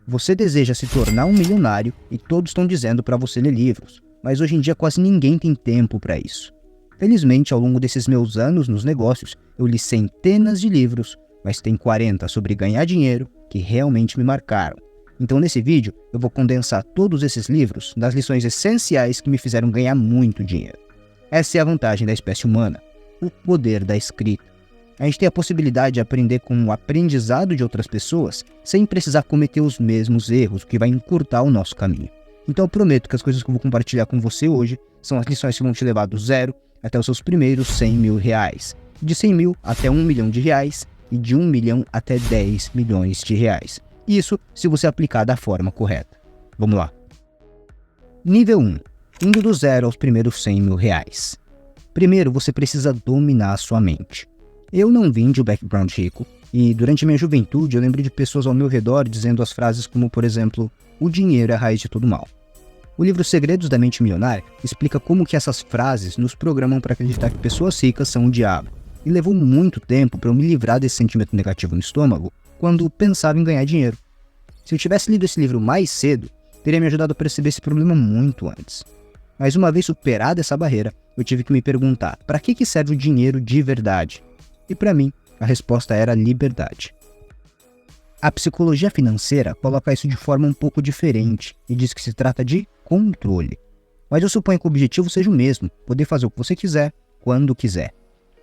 Você deseja se tornar um milionário e todos estão dizendo para você ler livros, mas hoje em dia quase ninguém tem tempo para isso. Felizmente, ao longo desses meus anos nos negócios, eu li centenas de livros, mas tem 40 sobre ganhar dinheiro que realmente me marcaram. Então nesse vídeo eu vou condensar todos esses livros das lições essenciais que me fizeram ganhar muito dinheiro. Essa é a vantagem da espécie humana, o poder da escrita. A gente tem a possibilidade de aprender com o aprendizado de outras pessoas sem precisar cometer os mesmos erros, o que vai encurtar o nosso caminho. Então eu prometo que as coisas que eu vou compartilhar com você hoje são as lições que vão te levar do zero até os seus primeiros 100 mil reais, de 100 mil até 1 milhão de reais e de 1 milhão até 10 milhões de reais. Isso se você aplicar da forma correta. Vamos lá. Nível 1. Indo do zero aos primeiros 100 mil reais. Primeiro, você precisa dominar a sua mente. Eu não vim de um background rico, e durante minha juventude eu lembro de pessoas ao meu redor dizendo as frases como, por exemplo, o dinheiro é a raiz de todo mal. O livro Segredos da Mente Milionária explica como que essas frases nos programam para acreditar que pessoas ricas são o diabo. E levou muito tempo para eu me livrar desse sentimento negativo no estômago quando pensava em ganhar dinheiro. Se eu tivesse lido esse livro mais cedo, teria me ajudado a perceber esse problema muito antes. Mas uma vez superada essa barreira, eu tive que me perguntar, para que serve o dinheiro de verdade? E para mim, a resposta era liberdade. A psicologia financeira coloca isso de forma um pouco diferente e diz que se trata de controle. Mas eu suponho que o objetivo seja o mesmo, poder fazer o que você quiser, quando quiser.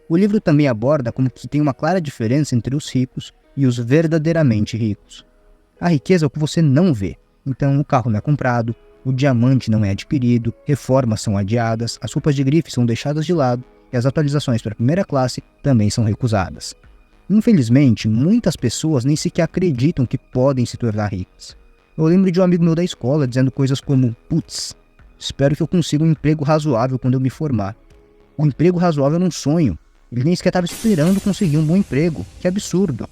O livro também aborda como que tem uma clara diferença entre os ricos e os verdadeiramente ricos. A riqueza é o que você não vê, então o carro não é comprado, o diamante não é adquirido, reformas são adiadas, as roupas de grife são deixadas de lado e as atualizações para a primeira classe também são recusadas. Infelizmente, muitas pessoas nem sequer acreditam que podem se tornar ricas. Eu lembro de um amigo meu da escola dizendo coisas como: putz, espero que eu consiga um emprego razoável quando eu me formar. Um emprego razoável era um sonho. Ele nem sequer estava esperando conseguir um bom emprego. Que absurdo.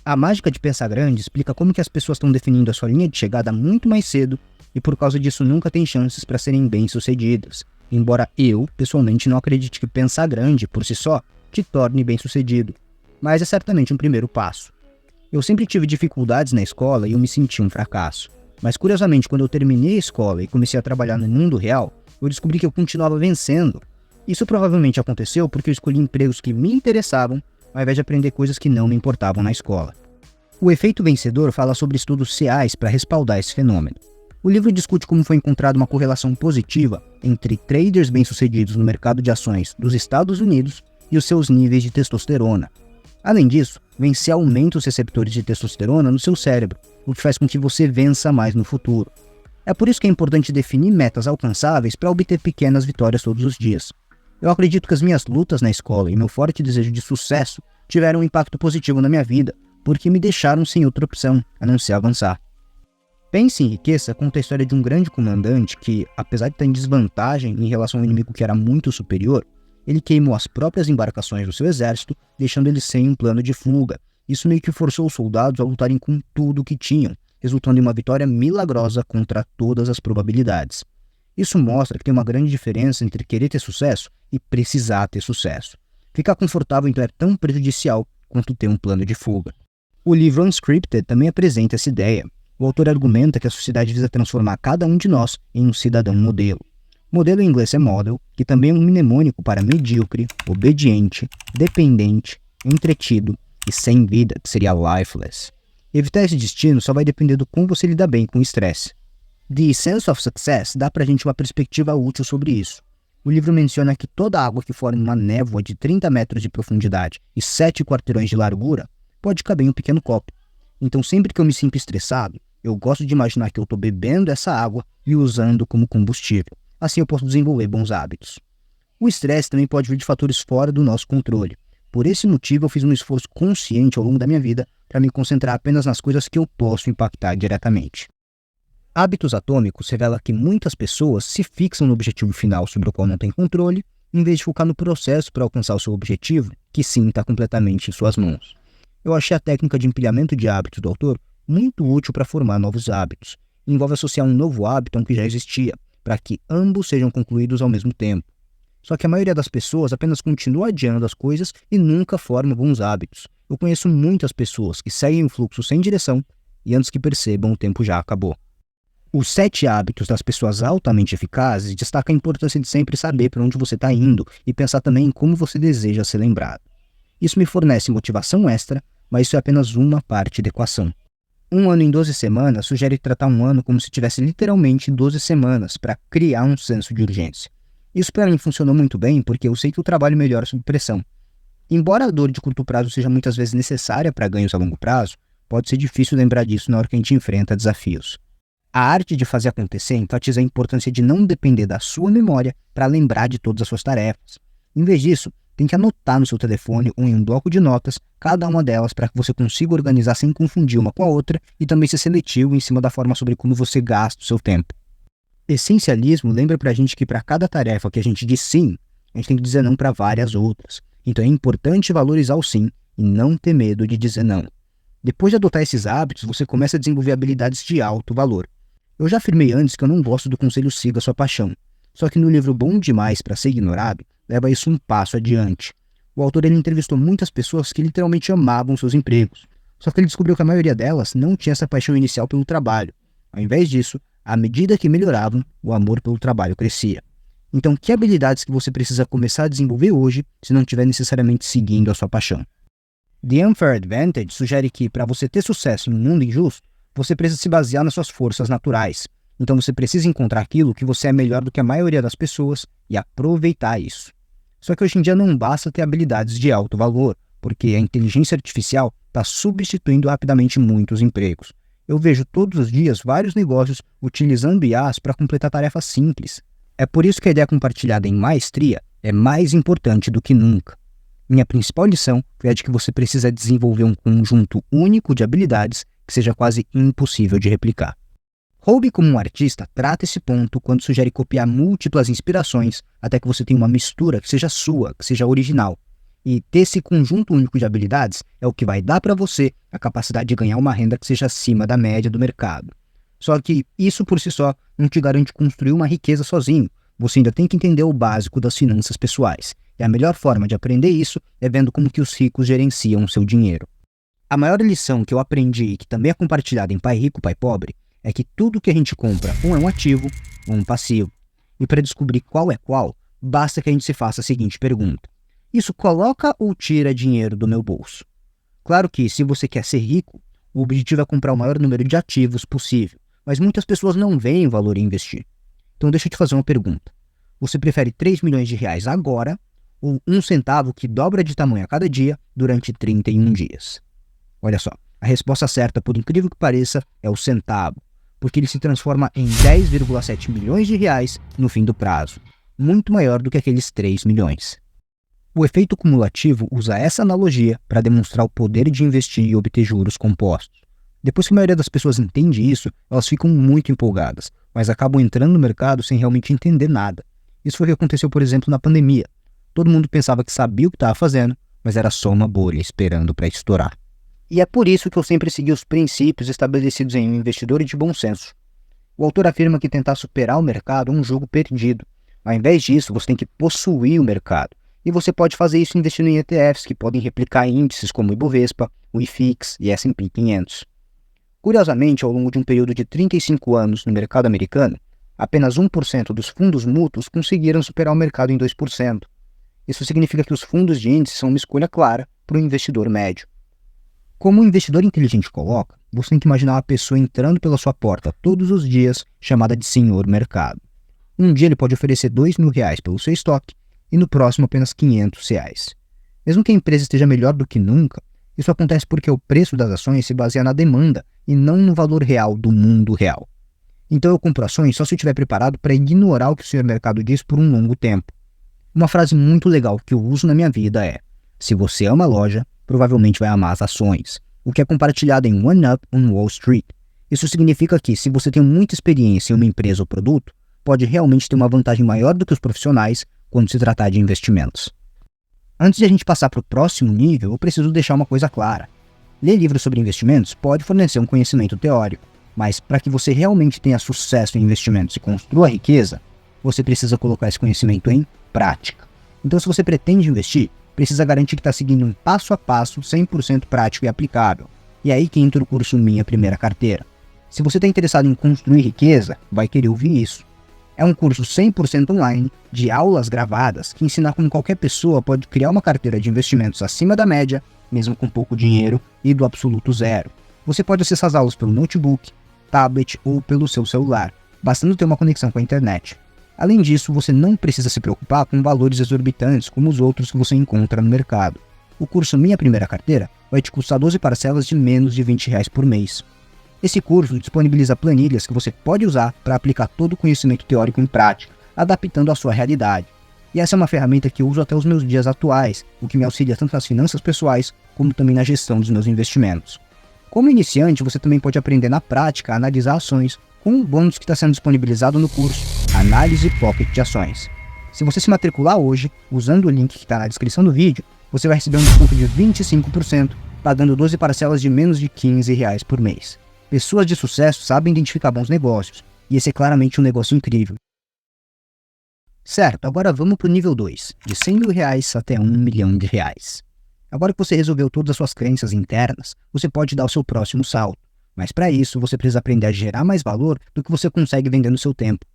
A mágica de pensar grande explica como que as pessoas estão definindo a sua linha de chegada muito mais cedo e por causa disso nunca têm chances para serem bem-sucedidas. Embora eu, pessoalmente, não acredite que pensar grande, por si só, te torne bem-sucedido. Mas é certamente um primeiro passo. Eu sempre tive dificuldades na escola e eu me senti um fracasso. Mas curiosamente, quando eu terminei a escola e comecei a trabalhar no mundo real, eu descobri que eu continuava vencendo. Isso provavelmente aconteceu porque eu escolhi empregos que me interessavam, ao invés de aprender coisas que não me importavam na escola. O efeito vencedor fala sobre estudos reais para respaldar esse fenômeno. O livro discute como foi encontrada uma correlação positiva entre traders bem-sucedidos no mercado de ações dos Estados Unidos e os seus níveis de testosterona. Além disso, vencer aumenta os receptores de testosterona no seu cérebro, o que faz com que você vença mais no futuro. É por isso que é importante definir metas alcançáveis para obter pequenas vitórias todos os dias. Eu acredito que as minhas lutas na escola e meu forte desejo de sucesso tiveram um impacto positivo na minha vida, porque me deixaram sem outra opção, a não ser avançar. Pense em Riqueza conta a história de um grande comandante que, apesar de estar em desvantagem em relação a um inimigo que era muito superior, ele queimou as próprias embarcações do seu exército, deixando eles sem um plano de fuga. Isso meio que forçou os soldados a lutarem com tudo o que tinham, resultando em uma vitória milagrosa contra todas as probabilidades. Isso mostra que tem uma grande diferença entre querer ter sucesso e precisar ter sucesso. Ficar confortável então é tão prejudicial quanto ter um plano de fuga. O livro Unscripted também apresenta essa ideia. O autor argumenta que a sociedade visa transformar cada um de nós em um cidadão modelo. Modelo em inglês é model, que também é um mnemônico para medíocre, obediente, dependente, entretido e sem vida, que seria lifeless. Evitar esse destino só vai depender do como você lida bem com o estresse. The Essence of Success dá pra gente uma perspectiva útil sobre isso. O livro menciona que toda água que forma uma névoa de 30 metros de profundidade e 7 quarteirões de largura pode caber em um pequeno copo. Então sempre que eu me sinto estressado, eu gosto de imaginar que eu estou bebendo essa água e usando como combustível. Assim eu posso desenvolver bons hábitos. O estresse também pode vir de fatores fora do nosso controle. Por esse motivo eu fiz um esforço consciente ao longo da minha vida para me concentrar apenas nas coisas que eu posso impactar diretamente. Hábitos Atômicos revela que muitas pessoas se fixam no objetivo final sobre o qual não têm controle, em vez de focar no processo para alcançar o seu objetivo, que sim está completamente em suas mãos. Eu achei a técnica de empilhamento de hábitos do autor muito útil para formar novos hábitos. Envolve associar um novo hábito a um que já existia, para que ambos sejam concluídos ao mesmo tempo. Só que a maioria das pessoas apenas continua adiando as coisas e nunca forma bons hábitos. Eu conheço muitas pessoas que seguem um fluxo sem direção, e antes que percebam, o tempo já acabou. Os 7 hábitos das pessoas altamente eficazes destacam a importância de sempre saber para onde você está indo e pensar também em como você deseja ser lembrado. Isso me fornece motivação extra, mas isso é apenas uma parte da equação. 1 ano em 12 semanas sugere tratar um ano como se tivesse literalmente 12 semanas para criar um senso de urgência. Isso para mim funcionou muito bem porque eu sei que o trabalho melhora sob pressão. Embora a dor de curto prazo seja muitas vezes necessária para ganhos a longo prazo, pode ser difícil lembrar disso na hora que a gente enfrenta desafios. A arte de fazer acontecer enfatiza a importância de não depender da sua memória para lembrar de todas as suas tarefas. Em vez disso, tem que anotar no seu telefone ou em um bloco de notas cada uma delas para que você consiga organizar sem confundir uma com a outra e também ser seletivo em cima da forma sobre como você gasta o seu tempo. Essencialismo lembra pra gente que para cada tarefa que a gente diz sim, a gente tem que dizer não para várias outras. Então é importante valorizar o sim e não ter medo de dizer não. Depois de adotar esses hábitos, você começa a desenvolver habilidades de alto valor. Eu já afirmei antes que eu não gosto do conselho siga sua paixão. Só que no livro Bom Demais para Ser Ignorado, leva isso um passo adiante. O autor entrevistou muitas pessoas que literalmente amavam seus empregos. Só que ele descobriu que a maioria delas não tinha essa paixão inicial pelo trabalho. Ao invés disso, à medida que melhoravam, o amor pelo trabalho crescia. Então, que habilidades que você precisa começar a desenvolver hoje, se não estiver necessariamente seguindo a sua paixão? The Unfair Advantage sugere que, para você ter sucesso em um mundo injusto, você precisa se basear nas suas forças naturais. Então você precisa encontrar aquilo que você é melhor do que a maioria das pessoas e aproveitar isso. Só que hoje em dia não basta ter habilidades de alto valor, porque a inteligência artificial está substituindo rapidamente muitos empregos. Eu vejo todos os dias vários negócios utilizando IAs para completar tarefas simples. É por isso que a ideia compartilhada em maestria é mais importante do que nunca. Minha principal lição foi a de que você precisa desenvolver um conjunto único de habilidades que seja quase impossível de replicar. Hobby como um artista trata esse ponto quando sugere copiar múltiplas inspirações até que você tenha uma mistura que seja sua, que seja original. E ter esse conjunto único de habilidades é o que vai dar para você a capacidade de ganhar uma renda que seja acima da média do mercado. Só que isso por si só não te garante construir uma riqueza sozinho. Você ainda tem que entender o básico das finanças pessoais. E a melhor forma de aprender isso é vendo como que os ricos gerenciam o seu dinheiro. A maior lição que eu aprendi e que também é compartilhada em Pai Rico, Pai Pobre, é que tudo que a gente compra ou é um ativo ou um passivo. E para descobrir qual é qual, basta que a gente se faça a seguinte pergunta: isso coloca ou tira dinheiro do meu bolso? Claro que, se você quer ser rico, o objetivo é comprar o maior número de ativos possível, mas muitas pessoas não veem valor em investir. Então deixa eu te fazer uma pergunta. Você prefere 3 milhões de reais agora ou 1 centavo que dobra de tamanho a cada dia durante 31 dias? Olha só, a resposta certa, por incrível que pareça, é o centavo, porque ele se transforma em 10,7 milhões de reais no fim do prazo, muito maior do que aqueles 3 milhões. O efeito cumulativo usa essa analogia para demonstrar o poder de investir e obter juros compostos. Depois que a maioria das pessoas entende isso, elas ficam muito empolgadas, mas acabam entrando no mercado sem realmente entender nada. Isso foi o que aconteceu, por exemplo, na pandemia. Todo mundo pensava que sabia o que estava fazendo, mas era só uma bolha esperando para estourar. E é por isso que eu sempre segui os princípios estabelecidos em Um Investidor de Bom Senso. O autor afirma que tentar superar o mercado é um jogo perdido. Ao invés disso, você tem que possuir o mercado. E você pode fazer isso investindo em ETFs, que podem replicar índices como o Ibovespa, o IFIX e S&P 500. Curiosamente, ao longo de um período de 35 anos no mercado americano, apenas 1% dos fundos mútuos conseguiram superar o mercado em 2%. Isso significa que os fundos de índice são uma escolha clara para o investidor médio. Como o investidor inteligente coloca, você tem que imaginar uma pessoa entrando pela sua porta todos os dias, chamada de senhor mercado. Um dia ele pode oferecer R$2.000 pelo seu estoque e no próximo apenas R$500. Mesmo que a empresa esteja melhor do que nunca, isso acontece porque o preço das ações se baseia na demanda e não no valor real do mundo real. Então eu compro ações só se eu estiver preparado para ignorar o que o senhor mercado diz por um longo tempo. Uma frase muito legal que eu uso na minha vida é: se você ama a loja, provavelmente vai amar as ações, o que é compartilhado em One Up on Wall Street. Isso significa que, se você tem muita experiência em uma empresa ou produto, pode realmente ter uma vantagem maior do que os profissionais quando se tratar de investimentos. Antes de a gente passar para o próximo nível, eu preciso deixar uma coisa clara. Ler livros sobre investimentos pode fornecer um conhecimento teórico, mas para que você realmente tenha sucesso em investimentos e construa riqueza, você precisa colocar esse conhecimento em prática. Então, se você pretende investir, precisa garantir que está seguindo um passo a passo 100% prático e aplicável. E é aí que entra o curso Minha Primeira Carteira. Se você está interessado em construir riqueza, vai querer ouvir isso. É um curso 100% online, de aulas gravadas, que ensina como qualquer pessoa pode criar uma carteira de investimentos acima da média, mesmo com pouco dinheiro, e do absoluto zero. Você pode acessar as aulas pelo notebook, tablet ou pelo seu celular, bastando ter uma conexão com a internet. Além disso, você não precisa se preocupar com valores exorbitantes como os outros que você encontra no mercado. O curso Minha Primeira Carteira vai te custar 12 parcelas de menos de R$20 por mês. Esse curso disponibiliza planilhas que você pode usar para aplicar todo o conhecimento teórico em prática, adaptando à sua realidade. E essa é uma ferramenta que eu uso até os meus dias atuais, o que me auxilia tanto nas finanças pessoais, como também na gestão dos meus investimentos. Como iniciante, você também pode aprender na prática a analisar ações, com um bônus que está sendo disponibilizado no curso Análise Pocket de Ações. Se você se matricular hoje, usando o link que está na descrição do vídeo, você vai receber um desconto de 25%, pagando 12 parcelas de menos de R$15 por mês. Pessoas de sucesso sabem identificar bons negócios, e esse é claramente um negócio incrível. Certo, agora vamos para o nível 2, de R$100.000 até R$1 milhão. Agora que você resolveu todas as suas crenças internas, você pode dar o seu próximo salto. Mas para isso, você precisa aprender a gerar mais valor do que você consegue vendendo seu tempo.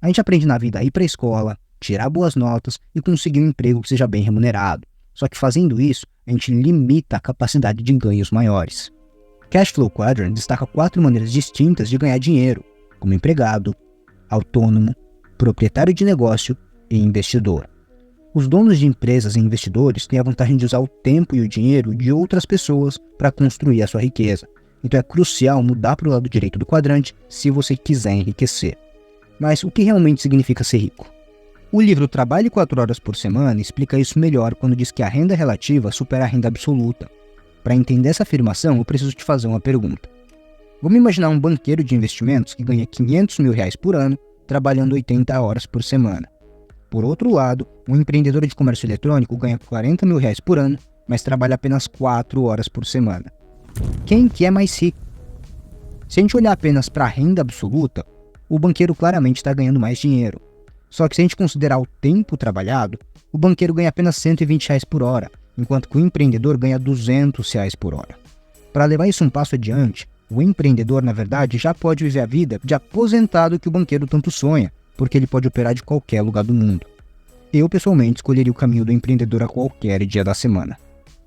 A gente aprende na vida a ir para a escola, tirar boas notas e conseguir um emprego que seja bem remunerado. Só que fazendo isso, a gente limita a capacidade de ganhos maiores. Cash Flow Quadrant destaca 4 maneiras distintas de ganhar dinheiro, como empregado, autônomo, proprietário de negócio e investidor. Os donos de empresas e investidores têm a vantagem de usar o tempo e o dinheiro de outras pessoas para construir a sua riqueza. Então é crucial mudar para o lado direito do quadrante se você quiser enriquecer. Mas o que realmente significa ser rico? O livro Trabalhe 4 horas por semana explica isso melhor quando diz que a renda relativa supera a renda absoluta. Para entender essa afirmação, eu preciso te fazer uma pergunta. Vamos imaginar um banqueiro de investimentos que ganha R$500 mil por ano, trabalhando 80 horas por semana. Por outro lado, um empreendedor de comércio eletrônico ganha R$40 mil por ano, mas trabalha apenas 4 horas por semana. Quem que é mais rico? Se a gente olhar apenas para a renda absoluta, o banqueiro claramente está ganhando mais dinheiro. Só que se a gente considerar o tempo trabalhado, o banqueiro ganha apenas R$120 por hora, enquanto que o empreendedor ganha R$200 por hora. Para levar isso um passo adiante, o empreendedor, na verdade, já pode viver a vida de aposentado que o banqueiro tanto sonha, porque ele pode operar de qualquer lugar do mundo. Eu, pessoalmente, escolheria o caminho do empreendedor a qualquer dia da semana.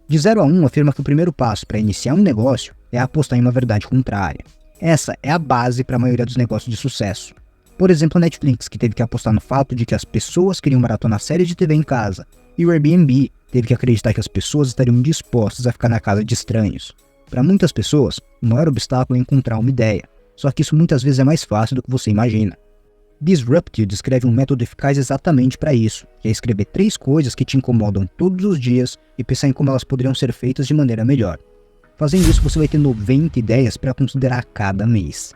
De 0 a 1 afirma que o primeiro passo para iniciar um negócio é apostar em uma verdade contrária. Essa é a base para a maioria dos negócios de sucesso. Por exemplo, a Netflix, que teve que apostar no fato de que as pessoas queriam maratonar séries de TV em casa, e o Airbnb teve que acreditar que as pessoas estariam dispostas a ficar na casa de estranhos. Para muitas pessoas, o maior obstáculo é encontrar uma ideia, só que isso muitas vezes é mais fácil do que você imagina. Disruptive descreve um método eficaz exatamente para isso, que é escrever 3 coisas que te incomodam todos os dias e pensar em como elas poderiam ser feitas de maneira melhor. Fazendo isso, você vai ter 90 ideias para considerar a cada mês.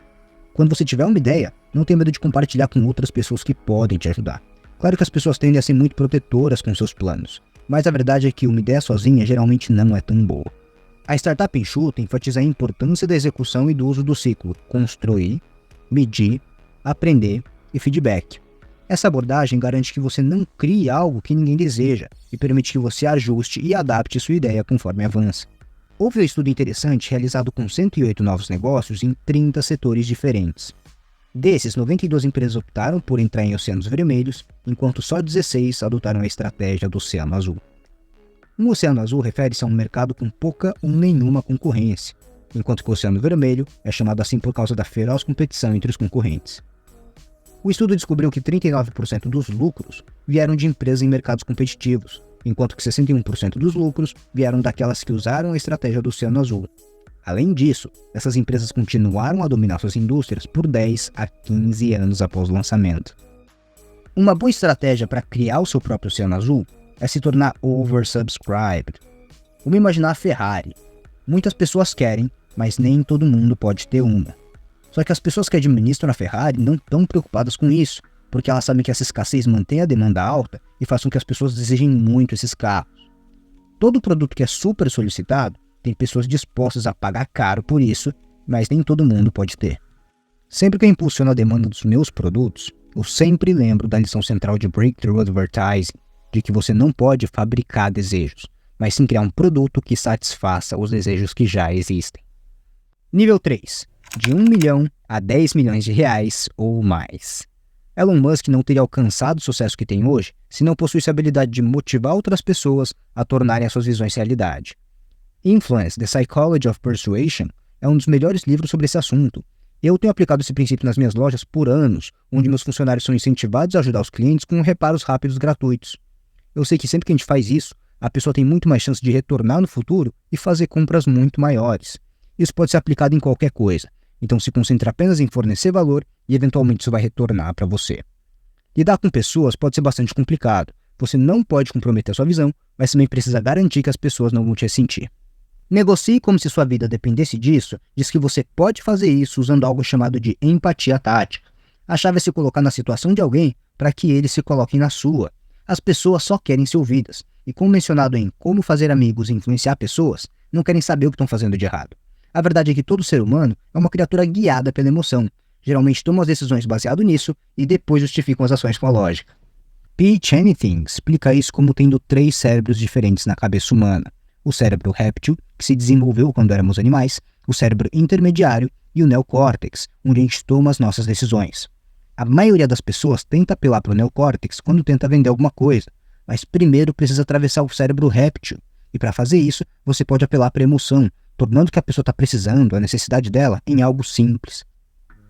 Quando você tiver uma ideia, não tenha medo de compartilhar com outras pessoas que podem te ajudar. Claro que as pessoas tendem a ser muito protetoras com seus planos, mas a verdade é que uma ideia sozinha geralmente não é tão boa. A startup enxuta enfatiza a importância da execução e do uso do ciclo construir, medir, aprender e feedback. Essa abordagem garante que você não crie algo que ninguém deseja e permite que você ajuste e adapte sua ideia conforme avança. Houve um estudo interessante realizado com 108 novos negócios em 30 setores diferentes. Desses, 92 empresas optaram por entrar em oceanos vermelhos, enquanto só 16 adotaram a estratégia do oceano azul. Um oceano azul refere-se a um mercado com pouca ou nenhuma concorrência, enquanto que o oceano vermelho é chamado assim por causa da feroz competição entre os concorrentes. O estudo descobriu que 39% dos lucros vieram de empresas em mercados competitivos, enquanto que 61% dos lucros vieram daquelas que usaram a estratégia do oceano azul. Além disso, essas empresas continuaram a dominar suas indústrias por 10 a 15 anos após o lançamento. Uma boa estratégia para criar o seu próprio oceano azul é se tornar oversubscribed. Vamos imaginar a Ferrari. Muitas pessoas querem, mas nem todo mundo pode ter uma. Só que as pessoas que administram a Ferrari não estão preocupadas com isso, porque elas sabem que essa escassez mantém a demanda alta e faz com que as pessoas desejem muito esses carros. Todo produto que é super solicitado tem pessoas dispostas a pagar caro por isso, mas nem todo mundo pode ter. Sempre que eu impulsiono a demanda dos meus produtos, eu sempre lembro da lição central de Breakthrough Advertising, de que você não pode fabricar desejos, mas sim criar um produto que satisfaça os desejos que já existem. Nível 3. De 1 milhão a 10 milhões de reais ou mais. Elon Musk não teria alcançado o sucesso que tem hoje se não possuísse a habilidade de motivar outras pessoas a tornarem as suas visões realidade. Influence: The Psychology of Persuasion é um dos melhores livros sobre esse assunto. Eu tenho aplicado esse princípio nas minhas lojas por anos, onde meus funcionários são incentivados a ajudar os clientes com reparos rápidos gratuitos. Eu sei que sempre que a gente faz isso, a pessoa tem muito mais chance de retornar no futuro e fazer compras muito maiores. Isso pode ser aplicado em qualquer coisa, então se concentre apenas em fornecer valor e eventualmente isso vai retornar para você. Lidar com pessoas pode ser bastante complicado. Você não pode comprometer a sua visão, mas também precisa garantir que as pessoas não vão te sentir. Negocie como se sua vida dependesse disso, diz que você pode fazer isso usando algo chamado de empatia tática. A chave é se colocar na situação de alguém para que eles se coloquem na sua. As pessoas só querem ser ouvidas, e como mencionado em Como Fazer Amigos e Influenciar Pessoas, não querem saber o que estão fazendo de errado. A verdade é que todo ser humano é uma criatura guiada pela emoção. Geralmente tomam as decisões baseado nisso e depois justificam as ações com a lógica. P. Channing explica isso como tendo 3 cérebros diferentes na cabeça humana. O cérebro réptil, que se desenvolveu quando éramos animais, o cérebro intermediário e o neocórtex, onde a gente toma as nossas decisões. A maioria das pessoas tenta apelar para o neocórtex quando tenta vender alguma coisa, mas primeiro precisa atravessar o cérebro réptil, e para fazer isso, você pode apelar para a emoção, tornando o que a pessoa está precisando, a necessidade dela, em algo simples.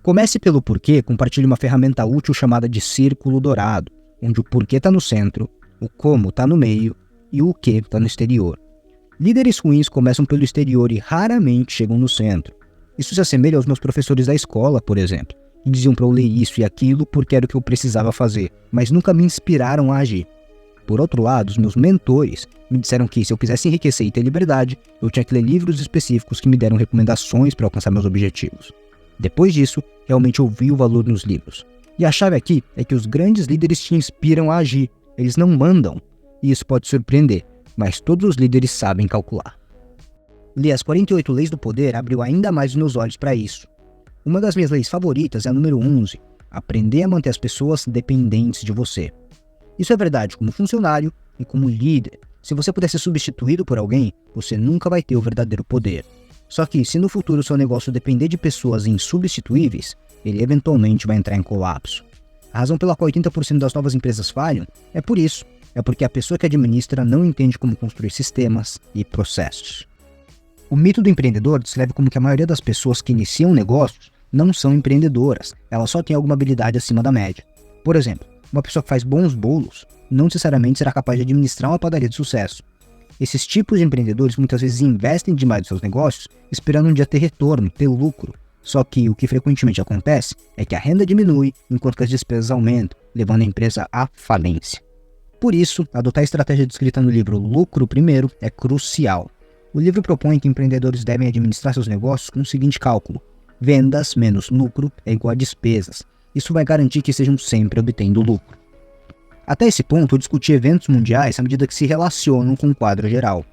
Comece pelo porquê, compartilhe uma ferramenta útil chamada de círculo dourado, onde o porquê está no centro, o como está no meio e o que está no exterior. Líderes ruins começam pelo exterior e raramente chegam no centro. Isso se assemelha aos meus professores da escola, por exemplo, que diziam para eu ler isso e aquilo porque era o que eu precisava fazer, mas nunca me inspiraram a agir. Por outro lado, os meus mentores me disseram que se eu quisesse enriquecer e ter liberdade, eu tinha que ler livros específicos que me deram recomendações para alcançar meus objetivos. Depois disso, realmente eu vi o valor nos livros. E a chave aqui é que os grandes líderes te inspiram a agir, eles não mandam. E isso pode surpreender, mas todos os líderes sabem calcular. Ler as 48 Leis do Poder abriu ainda mais os meus olhos para isso. Uma das minhas leis favoritas é a número 11, aprender a manter as pessoas dependentes de você. Isso é verdade como funcionário e como líder. Se você puder ser substituído por alguém, você nunca vai ter o verdadeiro poder. Só que, se no futuro o seu negócio depender de pessoas insubstituíveis, ele eventualmente vai entrar em colapso. A razão pela qual 80% das novas empresas falham é por isso. É porque a pessoa que administra não entende como construir sistemas e processos. O mito do empreendedor descreve como que a maioria das pessoas que iniciam negócios não são empreendedoras, elas só têm alguma habilidade acima da média. Por exemplo, uma pessoa que faz bons bolos não necessariamente será capaz de administrar uma padaria de sucesso. Esses tipos de empreendedores muitas vezes investem demais nos seus negócios esperando um dia ter retorno, ter lucro. Só que o que frequentemente acontece é que a renda diminui enquanto que as despesas aumentam, levando a empresa à falência. Por isso, adotar a estratégia descrita no livro Lucro Primeiro é crucial. O livro propõe que empreendedores devem administrar seus negócios com o seguinte cálculo: vendas menos lucro é igual a despesas. Isso vai garantir que estejam sempre obtendo lucro. Até esse ponto, eu discuti eventos mundiais à medida que se relacionam com o quadro geral.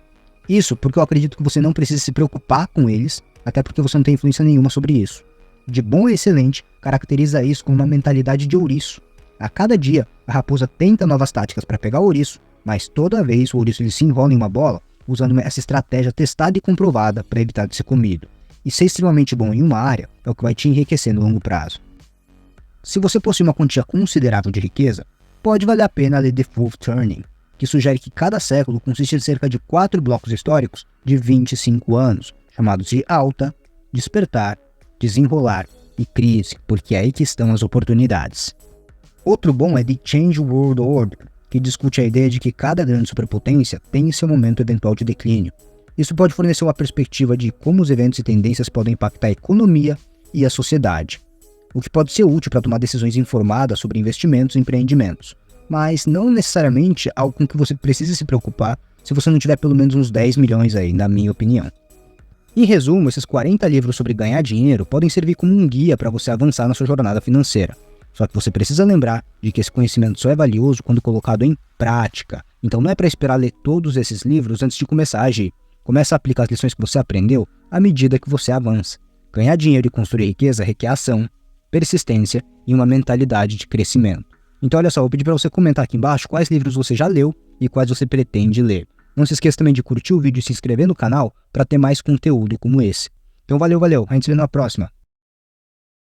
Isso porque eu acredito que você não precisa se preocupar com eles, até porque você não tem influência nenhuma sobre isso. De bom a excelente caracteriza isso como uma mentalidade de ouriço. A cada dia, a raposa tenta novas táticas para pegar o ouriço, mas toda vez o ouriço ele se enrola em uma bola, usando essa estratégia testada e comprovada para evitar de ser comido. E ser extremamente bom em uma área é o que vai te enriquecer no longo prazo. Se você possui uma quantia considerável de riqueza, pode valer a pena ler The Fourth Turning, que sugere que cada século consiste em cerca de 4 blocos históricos de 25 anos, chamados de alta, despertar, desenrolar e crise, porque é aí que estão as oportunidades. Outro bom é The Change World Order, que discute a ideia de que cada grande superpotência tem seu momento eventual de declínio. Isso pode fornecer uma perspectiva de como os eventos e tendências podem impactar a economia e a sociedade, o que pode ser útil para tomar decisões informadas sobre investimentos e empreendimentos, mas não necessariamente algo com que você precisa se preocupar se você não tiver pelo menos uns 10 milhões aí, na minha opinião. Em resumo, esses 40 livros sobre ganhar dinheiro podem servir como um guia para você avançar na sua jornada financeira. Só que você precisa lembrar de que esse conhecimento só é valioso quando colocado em prática. Então não é para esperar ler todos esses livros antes de começar a agir. Comece a aplicar as lições que você aprendeu à medida que você avança. Ganhar dinheiro e construir riqueza requer ação, persistência e uma mentalidade de crescimento. Então olha só, vou pedir para você comentar aqui embaixo quais livros você já leu e quais você pretende ler. Não se esqueça também de curtir o vídeo e se inscrever no canal para ter mais conteúdo como esse. Então valeu, a gente se vê na próxima.